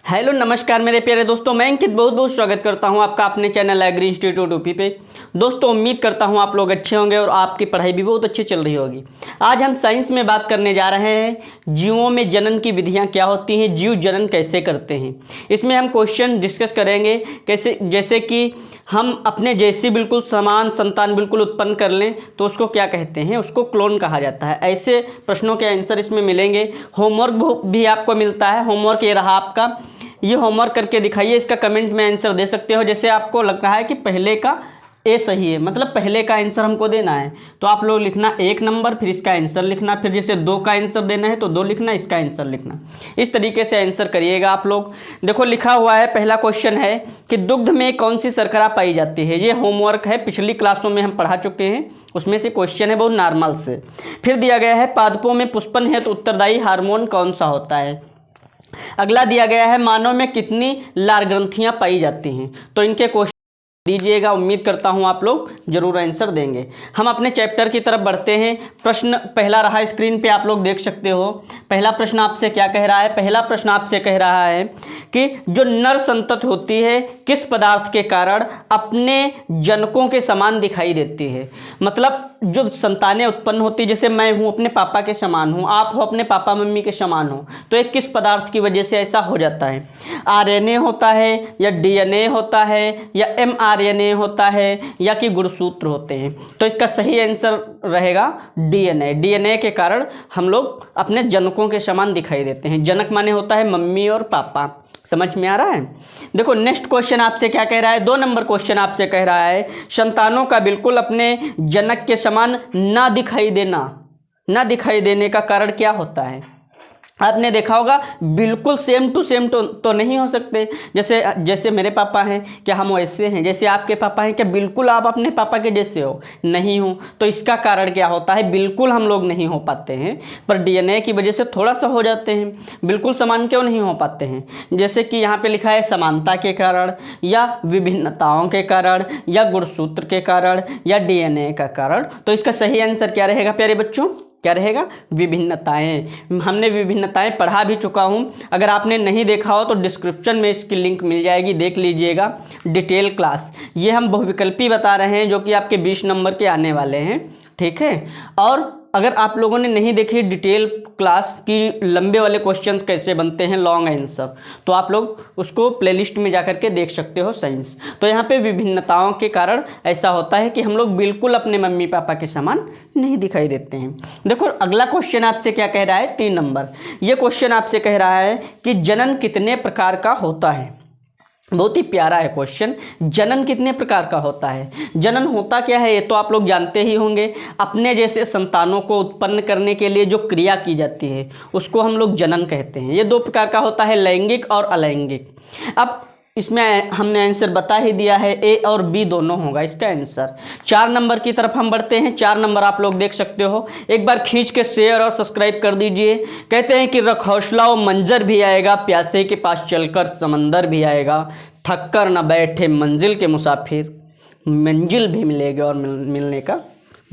Hello नमस्कार मेरे प्यारे दोस्तों, मैं अंकित बहुत बहुत स्वागत करता हूं आपका अपने चैनल एग्री इंस्टीट्यूट यूपी पे। दोस्तों उम्मीद करता हूं आप लोग अच्छे होंगे और आपकी पढ़ाई भी बहुत अच्छी चल रही होगी। आज हम साइंस में बात करने जा रहे हैं जीवों में जनन की विधियां क्या होती हैं, जीव जनन कैसे करते हैं। इसमें हम क्वेश्चन डिस्कस करेंगे कैसे, जैसे कि हम अपने जैसी बिल्कुल समान संतान बिल्कुल उत्पन्न कर लें तो उसको क्या कहते हैं, उसको क्लोन कहा जाता है। ऐसे प्रश्नों के आंसर इसमें मिलेंगे। होमवर्क भी आपको मिलता है। होमवर्क ये रहा आपका, ये होमवर्क करके दिखाइए। इसका कमेंट में आंसर दे सकते हो। जैसे आपको लग रहा है कि पहले का ए सही है, मतलब पहले का आंसर हमको देना है, तो आप लोग लिखना 1 नंबर, फिर इसका आंसर लिखना, फिर जैसे 2 का आंसर देना है तो 2 लिखना, इसका आंसर लिखना। इस तरीके से आंसर करिएगा आप लोग। देखो लिखा हुआ है, पहला क्वेश्चन है कि दुग्ध में कौन सी शर्करा पाई जाती है। ये होमवर्क है, पिछली क्लासों में हम पढ़ा चुके हैं, उसमें से क्वेश्चन है बहुत नॉर्मल से। फिर दिया गया है पादपों में पुष्पन है तो उत्तरदायी हार्मोन कौन सा होता है। अगला दिया गया है मानव में कितनी लार ग्रंथियां पाई जाती हैं। तो इनके क्वेश्चन दीजिएगा। उम्मीद करता हूं आप लोग जरूर आंसर देंगे। हम अपने चैप्टर की तरफ बढ़ते हैं। प्रश्न पहला रहा, स्क्रीन पे आप लोग देख सकते हो। पहला प्रश्न आपसे क्या कह रहा है। पहला प्रश्न आपसे कह रहा है कि जो नर संतति होती है किस पदार्थ के कारण अपने जनकों के समान दिखाई देती है। मतलब जो संतानें उत्पन्न होती, जैसे मैं हूँ अपने पापा के समान हूँ, आप हो अपने पापा मम्मी के समान हो, तो एक किस पदार्थ की वजह से ऐसा हो जाता है। आरएनए होता है या डीएनए होता है या एमआरएनए होता है या कि गुणसूत्र होते हैं। तो इसका सही आंसर रहेगा डीएनए। डीएनए के कारण हम लोग अपने जनकों के समान दिखाई देते हैं। जनक माने होता है मम्मी और पापा। समझ में आ रहा है। देखो नेक्स्ट क्वेश्चन आपसे क्या कह रहा है। 2 नंबर क्वेश्चन आपसे कह रहा है संतानों का बिल्कुल अपने जनक के समान ना दिखाई दिखाई देने का कारण क्या होता है। आपने देखा होगा बिल्कुल सेम टू सेम तो नहीं हो सकते। जैसे मेरे पापा हैं, क्या हम वैसे हैं। जैसे आपके पापा हैं, क्या बिल्कुल आप अपने पापा के जैसे हो, नहीं हो। तो इसका कारण क्या होता है, बिल्कुल हम लोग नहीं हो पाते हैं, पर डीएनए की वजह से थोड़ा सा हो जाते हैं। बिल्कुल समान क्यों नहीं हो पाते हैं, जैसे कि यहाँ पे लिखा है समानता के कारण या विभिन्नताओं के कारण या गुणसूत्र के कारण या डीएनए का कारण। तो इसका सही आंसर क्या रहेगा प्यारे बच्चों, क्या रहेगा, विभिन्नताएं। हमने विभिन्नताएं पढ़ा भी चुका हूं। अगर आपने नहीं देखा हो तो डिस्क्रिप्शन में इसकी लिंक मिल जाएगी, देख लीजिएगा। डिटेल क्लास ये हम बहुविकल्पी बता रहे हैं जो कि आपके 20 नंबर के आने वाले हैं, ठीक है। और अगर आप लोगों ने नहीं देखी डिटेल क्लास की लंबे वाले क्वेश्चंस कैसे बनते हैं, लॉन्ग आंसर, तो आप लोग उसको प्लेलिस्ट में जाकर के देख सकते हो, साइंस। तो यहाँ पे विभिन्नताओं के कारण ऐसा होता है कि हम लोग बिल्कुल अपने मम्मी पापा के समान नहीं दिखाई देते हैं। देखो अगला क्वेश्चन आपसे क्या कह रहा है, 3 नंबर। ये क्वेश्चन आपसे कह रहा है कि जनन कितने प्रकार का होता है। बहुत ही प्यारा है क्वेश्चन। जनन कितने प्रकार का होता है, जनन होता क्या है ये तो आप लोग जानते ही होंगे। अपने जैसे संतानों को उत्पन्न करने के लिए जो क्रिया की जाती है उसको हम लोग जनन कहते हैं। ये 2 प्रकार का होता है, लैंगिक और अलैंगिक। अब इसमें हमने आंसर बता ही दिया है, ए और बी दोनों होगा इसका आंसर। 4 नंबर की तरफ हम बढ़ते हैं। 4 नंबर आप लोग देख सकते हो। एक बार खींच के शेयर और सब्सक्राइब कर दीजिए। कहते हैं कि रख हौसला वो मंजर भी आएगा, प्यासे के पास चलकर समंदर भी आएगा, थक कर न बैठे मंजिल के मुसाफिर, मंजिल भी मिलेगी और मिलने का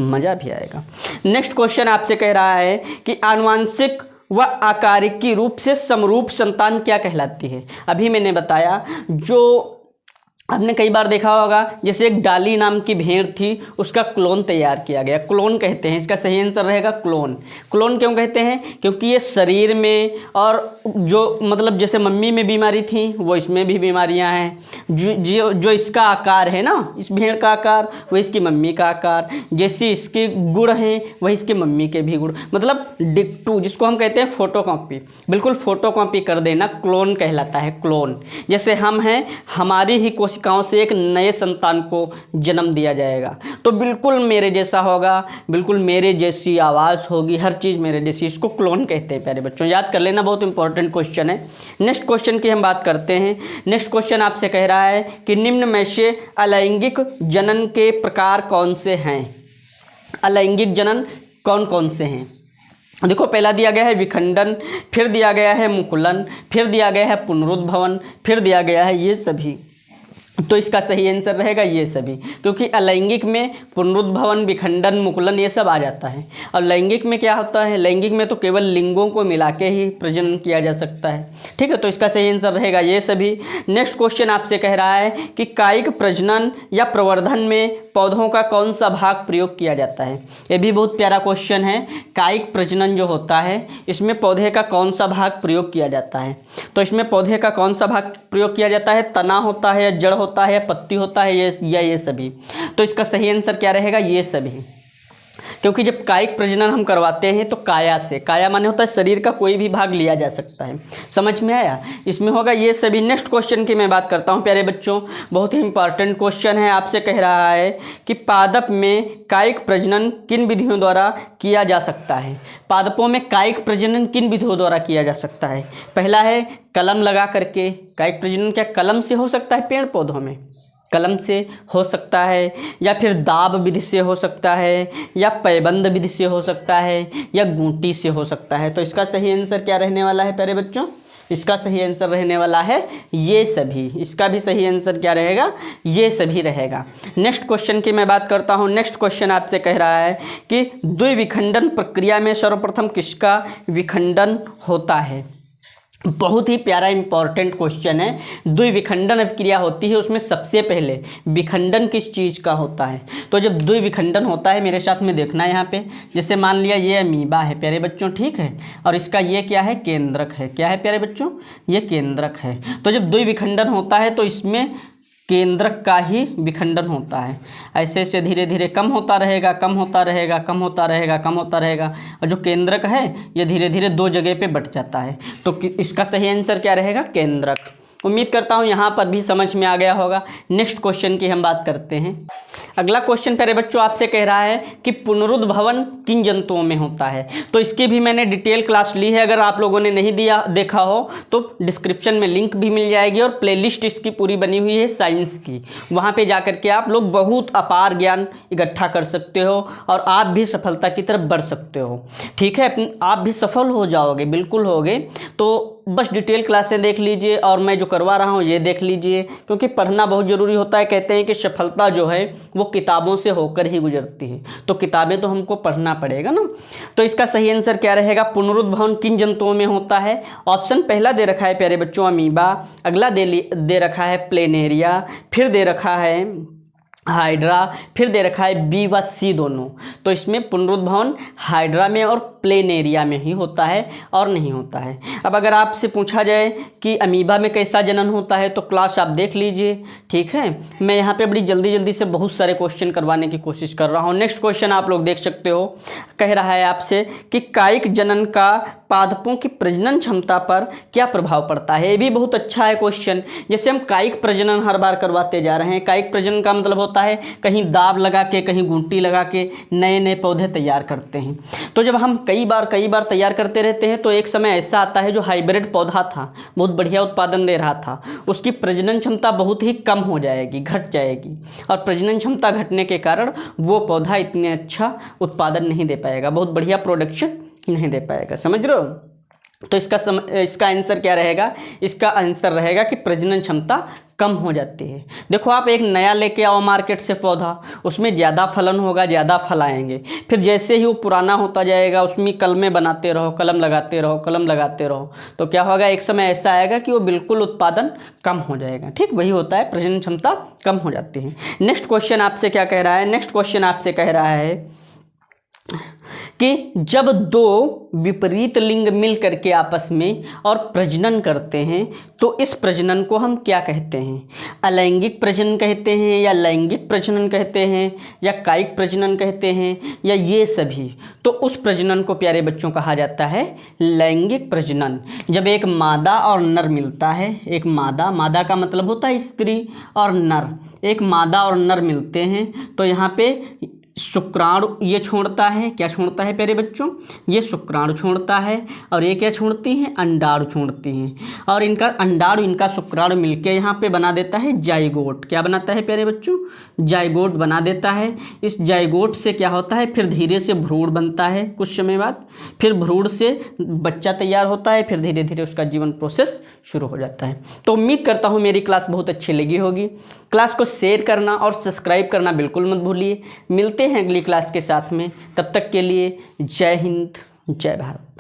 मज़ा भी आएगा। नेक्स्ट क्वेश्चन आपसे कह रहा है कि आनुवांशिक व आकारिकी रूप से समरूप संतान क्या कहलाती है। अभी मैंने बताया, जो आपने कई बार देखा होगा, जैसे एक डाली नाम की भेड़ थी, उसका क्लोन तैयार किया गया, क्लोन कहते हैं। इसका सही आंसर रहेगा क्लोन। क्लोन क्यों कहते हैं, क्योंकि ये शरीर में और जो मतलब जैसे मम्मी में बीमारी थी वो इसमें भी बीमारियां हैं। जो इसका आकार है ना, इस भेड़ का आकार, वो इसकी मम्मी का आकार, जैसे इसके गुण हैं वही इसकी मम्मी के भी गुण, मतलब डिक्टू, जिसको हम कहते हैं फोटोकॉपी, बिल्कुल फोटोकॉपी कर देना, क्लोन कहलाता है। क्लोन जैसे हम हैं, हमारी ही कोशिकाओं से एक नए संतान को जन्म दिया जाएगा तो बिल्कुल मेरे जैसा होगा, बिल्कुल मेरे जैसी आवाज़ होगी, हर चीज़ मेरे जैसी। इसको क्लोन कहते हैं प्यारे बच्चों, याद कर लेना, बहुत इंपॉर्टेंट क्वेश्चन है। नेक्स्ट क्वेश्चन की हम बात करते हैं। नेक्स्ट क्वेश्चन आपसे कह रहा है कि निम्न में से अलैंगिक जनन के प्रकार कौन से हैं। अलैंगिक जनन कौन कौन से हैं। देखो पहला दिया गया है विखंडन, फिर दिया गया है मुकुलन, फिर दिया गया है पुनरुद्भवन, फिर दिया गया है ये सभी। तो इसका सही आंसर रहेगा ये सभी, क्योंकि अलैंगिक में पुनरुद्भवन, विखंडन, मुकुलन ये सब आ जाता है। और लैंगिक में क्या होता है, लैंगिक में तो केवल लिंगों को मिला के ही प्रजनन किया जा सकता है। ठीक है, तो इसका सही आंसर रहेगा ये सभी। नेक्स्ट क्वेश्चन आपसे कह रहा है कि कायिक प्रजनन या प्रवर्धन में पौधों का कौन सा भाग प्रयोग किया जाता है। ये भी बहुत प्यारा क्वेश्चन है। कायिक प्रजनन जो होता है इसमें पौधे का कौन सा भाग प्रयोग किया जाता है। तो इसमें पौधे का कौन सा भाग प्रयोग किया जाता है, तना होता है या जड़ होता है या पत्ती होता है ये सभी। तो इसका सही आंसर क्या रहेगा, ये सभी, क्योंकि जब कायिक प्रजनन हम करवाते हैं तो काया से, काया माने होता है शरीर का कोई भी भाग लिया जा सकता है। समझ में आया, इसमें होगा ये सभी। नेक्स्ट क्वेश्चन की मैं बात करता हूँ प्यारे बच्चों, बहुत ही इंपॉर्टेंट क्वेश्चन है। आपसे कह रहा है कि पादप में कायिक प्रजनन किन विधियों द्वारा किया जा सकता है। पादपों में कायिक प्रजनन किन विधियों द्वारा किया जा सकता है। पहला है कलम लगा करके। कायिक प्रजनन क्या कलम से हो सकता है, पेड़ पौधों में कलम से हो सकता है, या फिर दाब विधि से हो सकता है, या पैबंद विधि से हो सकता है, या गूंटी से हो सकता है। तो इसका सही आंसर क्या रहने वाला है प्यारे बच्चों, इसका सही आंसर रहने वाला है ये सभी। इसका भी सही आंसर क्या रहेगा, ये सभी रहेगा। नेक्स्ट क्वेश्चन की मैं बात करता हूँ। नेक्स्ट क्वेश्चन आपसे कह रहा है कि द्विविखंडन प्रक्रिया में सर्वप्रथम किसका विखंडन होता है। बहुत ही प्यारा इंपॉर्टेंट क्वेश्चन है। द्विविखंडन क्रिया होती है, उसमें सबसे पहले विखंडन किस चीज़ का होता है। तो जब द्विविखंडन होता है, मेरे साथ में देखना है यहाँ पे, जैसे मान लिया ये अमीबा है प्यारे बच्चों, ठीक है, और इसका ये क्या है, केंद्रक है। क्या है प्यारे बच्चों, ये केंद्रक है। तो जब द्विविखंडन होता है तो इसमें केंद्रक का ही विखंडन होता है। ऐसे ऐसे धीरे धीरे कम होता रहेगा, कम होता रहेगा, कम होता रहेगा, कम होता रहेगा, और जो केंद्रक है ये धीरे धीरे दो जगह पे बट जाता है। तो इसका सही आंसर क्या रहेगा, केंद्रक। उम्मीद करता हूँ यहाँ पर भी समझ में आ गया होगा। नेक्स्ट क्वेश्चन की हम बात करते हैं। अगला क्वेश्चन प्यारे बच्चों आपसे कह रहा है कि पुनरुद्भवन किन जंतुओं में होता है। तो इसकी भी मैंने डिटेल क्लास ली है, अगर आप लोगों ने नहीं देखा हो तो डिस्क्रिप्शन में लिंक भी मिल जाएगी, और प्लेलिस्ट इसकी पूरी बनी हुई है साइंस की। वहाँ पे जाकर के आप लोग बहुत अपार ज्ञान इकट्ठा कर सकते हो और आप भी सफलता की तरफ बढ़ सकते हो। ठीक है, आप भी सफल हो जाओगे, बिल्कुल होगे। तो बस डिटेल क्लासें देख लीजिए, और मैं जो करवा रहा हूँ ये देख लीजिए, क्योंकि पढ़ना बहुत ज़रूरी होता है। कहते हैं कि सफलता जो है वो किताबों से होकर ही गुजरती है, तो किताबें तो हमको पढ़ना पड़ेगा ना। तो इसका सही आंसर क्या रहेगा, पुनरुद्भवन किन जंतुओं में होता है। ऑप्शन पहला दे रखा है प्यारे बच्चों अमीबा, अगला दे रखा है प्लेनेरिया, फिर दे रखा है हाइड्रा, फिर दे रखा है बी व सी दोनों। तो इसमें पुनरुद्भवन हाइड्रा में और प्लेनेरिया में ही होता है और नहीं होता है। अब अगर आपसे पूछा जाए कि अमीबा में कैसा जनन होता है, तो क्लास आप देख लीजिए। ठीक है, मैं यहाँ पे बड़ी जल्दी जल्दी से बहुत सारे क्वेश्चन करवाने की कोशिश कर रहा हूँ। नेक्स्ट क्वेश्चन आप लोग देख सकते हो, कह रहा है आपसे कि कायिक जनन का पादपों की प्रजनन क्षमता पर क्या प्रभाव पड़ता है। ये भी बहुत अच्छा है क्वेश्चन। जैसे हम कायिक प्रजनन हर बार करवाते जा रहे हैं। कायिक प्रजनन का मतलब होता है कहीं दाब लगा के, कहीं गुंटी लगा के नए नए पौधे तैयार करते हैं। तो जब हम कई बार तैयार करते रहते हैं, तो एक समय ऐसा आता है जो हाइब्रिड पौधा था, बहुत बढ़िया उत्पादन दे रहा था, उसकी प्रजनन क्षमता बहुत ही कम हो जाएगी, घट जाएगी, और प्रजनन क्षमता घटने के कारण वो पौधा इतने अच्छा उत्पादन नहीं दे पाएगा, बहुत बढ़िया प्रोडक्शन नहीं दे पाएगा। समझ रहे हो। तो इसका आंसर क्या रहेगा, इसका आंसर रहेगा कि प्रजनन क्षमता कम हो जाती है। देखो, आप एक नया लेके आओ मार्केट से पौधा, उसमें ज़्यादा फलन होगा, ज़्यादा फल आएंगे। फिर जैसे ही वो पुराना होता जाएगा, उसमें कलमें बनाते रहो, कलम लगाते रहो, कलम लगाते रहो, तो क्या होगा, एक समय ऐसा आएगा कि वो बिल्कुल उत्पादन कम हो जाएगा। ठीक, वही होता है, प्रजनन क्षमता कम हो जाती है। नेक्स्ट क्वेश्चन आपसे क्या कह रहा है, नेक्स्ट क्वेश्चन आपसे कह रहा है कि जब दो विपरीत लिंग मिल करके आपस में और प्रजनन करते हैं, तो इस प्रजनन को हम क्या कहते हैं। अलैंगिक प्रजनन कहते हैं, या लैंगिक प्रजनन कहते हैं, या कायिक प्रजनन कहते हैं, या ये सभी। तो उस प्रजनन को प्यारे बच्चों कहा जाता है लैंगिक प्रजनन। जब एक मादा और नर मिलता है, एक मादा का मतलब होता है स्त्री, और नर, एक मादा और नर मिलते हैं, तो यहाँ पे शुक्राणु ये छोड़ता है, क्या छोड़ता है प्यारे बच्चों, ये शुक्राणु छोड़ता है, और ये क्या छोड़ती हैं, अंडाणु छोड़ती हैं, और इनका अंडाणु इनका शुक्राणु मिलके यहाँ पे बना देता है जाइगोट। क्या बनाता है प्यारे बच्चों, जाइगोट बना देता है। इस जाइगोट से क्या होता है, फिर धीरे से भ्रूण बनता है, कुछ समय बाद फिर भ्रूण से बच्चा तैयार होता है, फिर धीरे धीरे उसका जीवन प्रोसेस शुरू हो जाता है। तो उम्मीद करता हूँ मेरी क्लास बहुत अच्छी लगी होगी। क्लास को शेयर करना और सब्सक्राइब करना बिल्कुल मत भूलिए। मिलते हैं अगली क्लास के साथ में, तब तक के लिए जय हिंद, जय भारत।